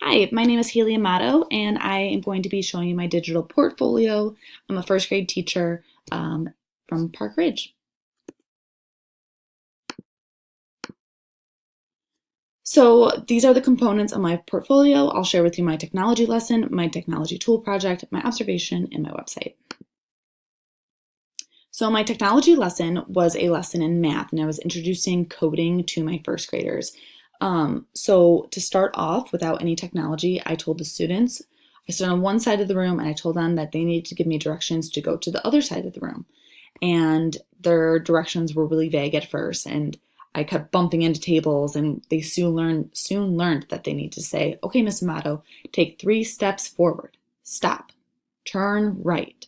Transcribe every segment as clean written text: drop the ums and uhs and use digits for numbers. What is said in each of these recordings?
Hi, my name is Haley Amato, and I am going to be showing you my digital portfolio. I'm a first grade teacher from Park Ridge. So these are the components of my portfolio. I'll share with you my technology lesson, my technology tool project, my observation, and my website. So my technology lesson was a lesson in math, and I was introducing coding to my first graders. So to start off without any technology, I told the students, I stood on one side of the room and I told them that they needed to give me directions to go to the other side of the room. And their directions were really vague at first, and I kept bumping into tables, and they soon learned that they need to say, okay, Miss Amato, take 3 steps forward, stop, turn right,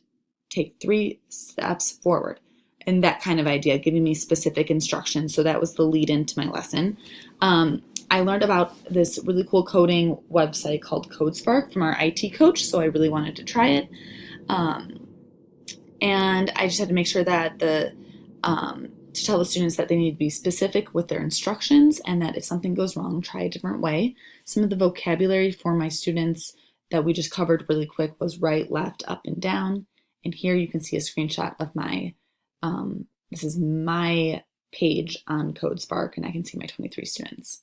take 3 steps forward. And that kind of idea, giving me specific instructions. So that was the lead into my lesson. I learned about this really cool coding website called CodeSpark from our IT coach, so I really wanted to try it. And I just had to make sure that to tell the students that they need to be specific with their instructions, and that if something goes wrong, try a different way. Some of the vocabulary for my students that we just covered really quick was right, left, up, and down. And here you can see a screenshot of my, this is my page on CodeSpark, and I can see my 23 students.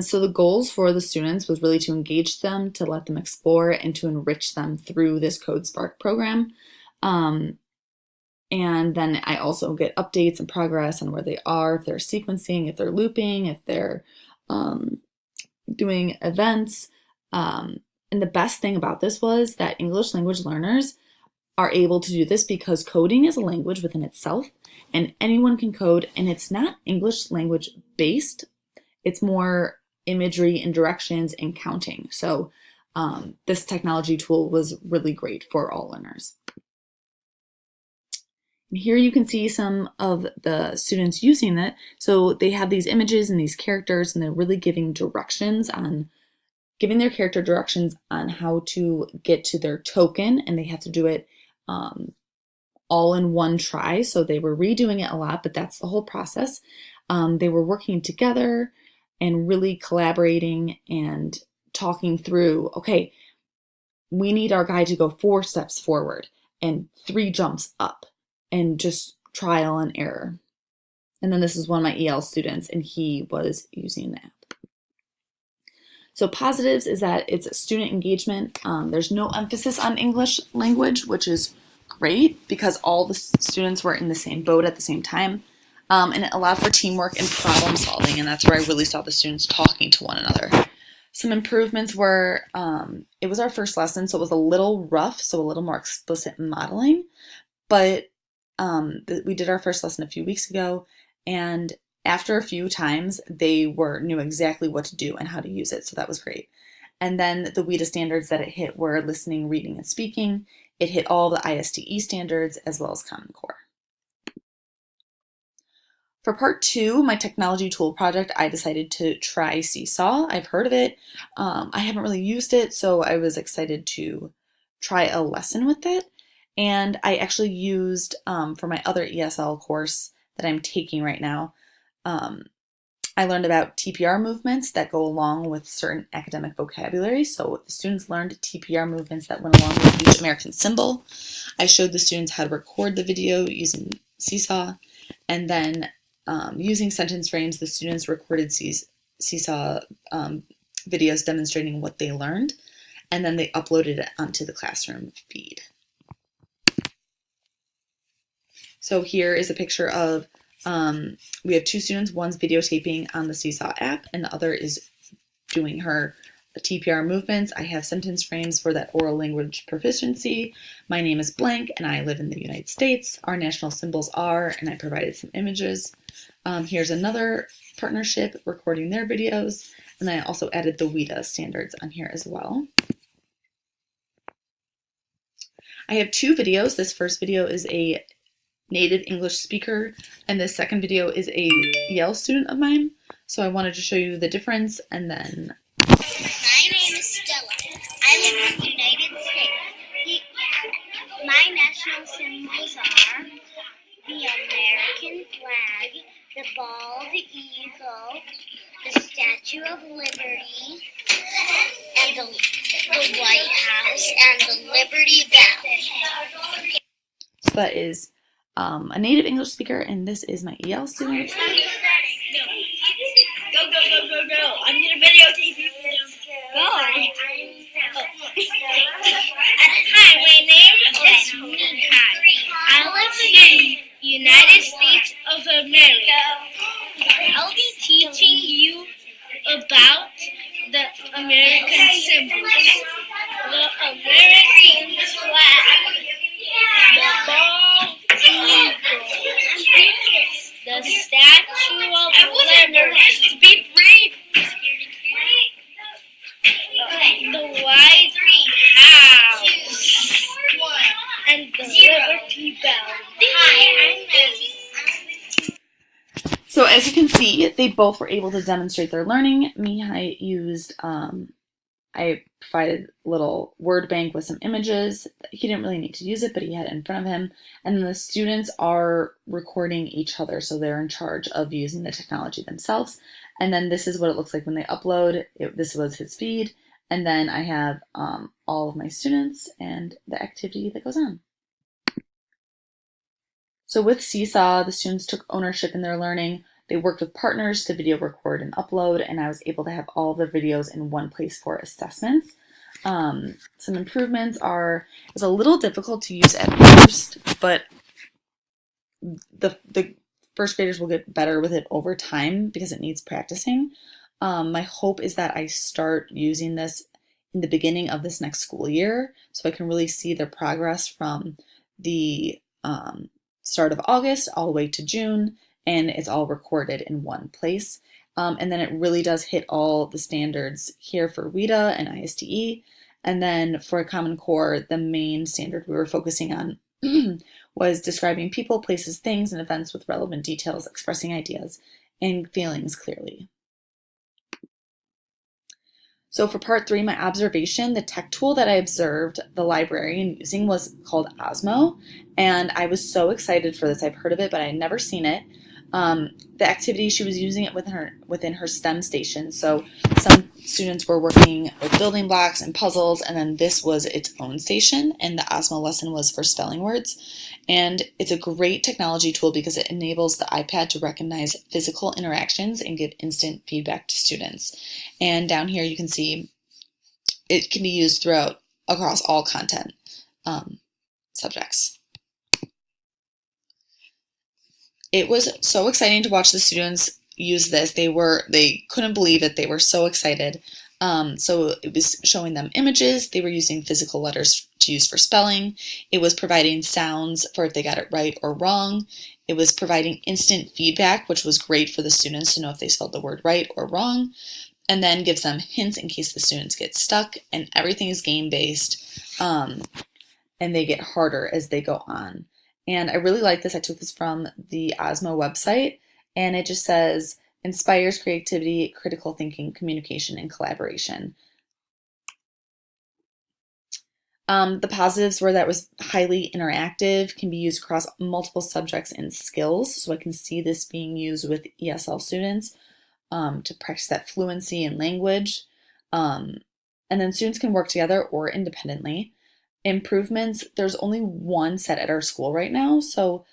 So the goals for the students was really to engage them, to let them explore, and to enrich them through this CodeSpark program. And then I also get updates and progress on where they are, if they're sequencing, if they're looping, if they're doing events. And the best thing about this was that English language learners are able to do this because coding is a language within itself, and anyone can code, and it's not English language based. It's more imagery and directions and counting. So this technology tool was really great for all learners. And here you can see some of the students using it. So they have these images and these characters, and they're really giving their character directions on how to get to their token, and they have to do it all in one try. So they were redoing it a lot, but that's the whole process. They were working together and really collaborating and talking through, okay, we need our guy to go 4 steps forward and 3 jumps up, and just trial and error. And then this is one of my EL students, and he was using that. So positives is that it's student engagement. There's no emphasis on English language, which is great because all the students were in the same boat at the same time. And it allowed for teamwork and problem solving, and that's where I really saw the students talking to one another. Some improvements were, it was our first lesson, so it was a little rough, so a little more explicit modeling, but we did our first lesson a few weeks ago, and after a few times, they knew exactly what to do and how to use it, so that was great. And then the WIDA standards that it hit were listening, reading, and speaking. It hit all the ISTE standards as well as Common Core. For part 2, my technology tool project, I decided to try Seesaw. I've heard of it. I haven't really used it, so I was excited to try a lesson with it. And I actually used, for my other ESL course that I'm taking right now, I learned about TPR movements that go along with certain academic vocabulary. So the students learned TPR movements that went along with each American symbol. I showed the students how to record the video using Seesaw, and then using sentence frames, the students recorded Seesaw videos demonstrating what they learned, and then they uploaded it onto the classroom feed. So here is a picture of, we have 2 students, one's videotaping on the Seesaw app, and the other is doing her TPR movements. I have sentence frames for that oral language proficiency. My name is blank, and I live in the United States. Our national symbols are, and I provided some images. Here's another partnership recording their videos, and then I also added the WIDA standards on here as well. I have 2 videos. This first video is a native English speaker, and this second video is a Yale student of mine. So I wanted to show you the difference, and then... My name is Stella. I live in the United States. My national symbols are the American flag, the bald eagle, the Statue of Liberty, and the White House, and the Liberty Bell. So that is a native English speaker, and this is my EL student. Go. I'm going to videotape you. Go. Hi, my name is Mihai. I live in the United States of America. I'll be teaching you about the American symbols. The American flag. The bald eagle. The Statue of Liberty. Be brave. The White House. And the Liberty Bell. So as you can see, they both were able to demonstrate their learning. Mihai used, I provided a little word bank with some images. He didn't really need to use it, but he had it in front of him. And then the students are recording each other, so they're in charge of using the technology themselves. And then this is what it looks like when they upload. This was his feed. And then I have all of my students and the activity that goes on. So with Seesaw, the students took ownership in their learning. They worked with partners to video record and upload, and I was able to have all the videos in one place for assessments. Some improvements are, it was a little difficult to use at first, but the first graders will get better with it over time because it needs practicing. My hope is that I start using this in the beginning of this next school year so I can really see their progress from the start of August all the way to June, and it's all recorded in one place. And then it really does hit all the standards here for WIDA and ISTE. And then for Common Core, the main standard we were focusing on was describing people, places, things, and events with relevant details, expressing ideas and feelings clearly. So for part 3, my observation, the tech tool that I observed the librarian using was called Osmo, and I was so excited for this. I've heard of it, but I had never seen it. The activity, she was using it within her STEM station. So some students were working with building blocks and puzzles, and then this was its own station, and the Osmo lesson was for spelling words. And it's a great technology tool because it enables the iPad to recognize physical interactions and give instant feedback to students. And down here you can see it can be used across all content subjects. It was so exciting to watch the students use this. They couldn't believe it. They were so excited. So it was showing them images. They were using physical letters to use for spelling. It was providing sounds for if they got it right or wrong. It was providing instant feedback, which was great for the students to know if they spelled the word right or wrong, and then gives them hints in case the students get stuck, and everything is game-based, and they get harder as they go on. And I really like this. I took this from the Osmo website, and it just says, inspires creativity, critical thinking, communication, and collaboration. The positives were that it was highly interactive, can be used across multiple subjects and skills. So I can see this being used with ESL students to practice that fluency in language. And then students can work together or independently. Improvements, there's only one set at our school right now. So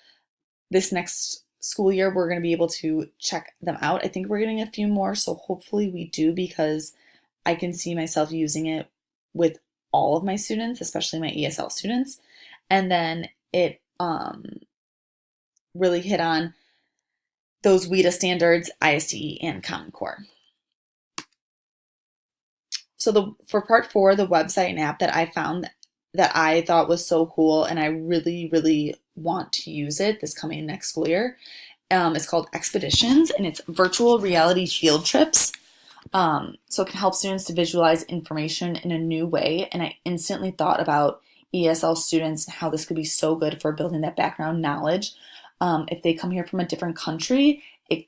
this next school year, we're going to be able to check them out. I think we're getting a few more. So hopefully we do, because I can see myself using it with all of my students, especially my ESL students. And then it really hit on those WIDA standards, ISTE, and Common Core. So for part 4, the website and app that I found that I thought was so cool, and I really, really want to use it this coming next school year, it's called Expeditions, and it's virtual reality field trips. So it can help students to visualize information in a new way. And I instantly thought about ESL students and how this could be so good for building that background knowledge. If they come here from a different country, it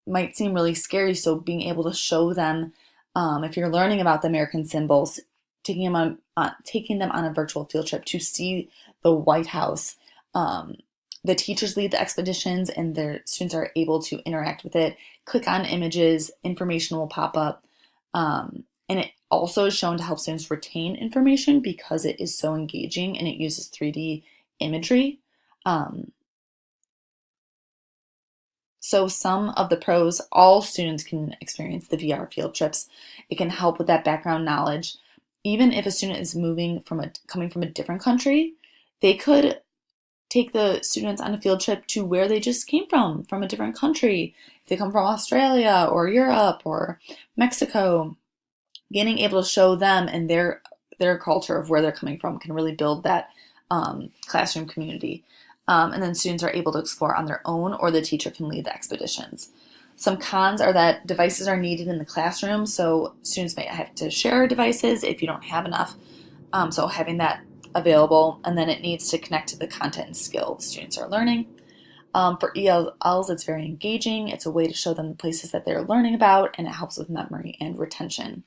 might seem really scary. So being able to show them, if you're learning about the American symbols, taking them on a virtual field trip to see the White House, the teachers lead the expeditions and their students are able to interact with it. Click on images, information will pop up. And it also is shown to help students retain information because it is so engaging and it uses 3D imagery. So some of the pros, all students can experience the VR field trips. It can help with that background knowledge. Even if a student is coming from a different country, they could take the students on a field trip to where they just came from a different country. If they come from Australia or Europe or Mexico, being able to show them and their culture of where they're coming from can really build that classroom community. And then students are able to explore on their own, or the teacher can lead the expeditions. Some cons are that devices are needed in the classroom, so students might have to share devices if you don't have enough. So having that available, and then it needs to connect to the content and skill the students are learning. For ELLs, it's very engaging. It's a way to show them the places that they're learning about, and it helps with memory and retention.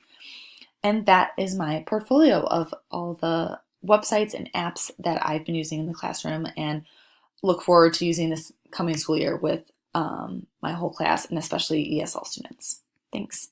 And that is my portfolio of all the websites and apps that I've been using in the classroom, and look forward to using this coming school year with my whole class, and especially ESL students. Thanks.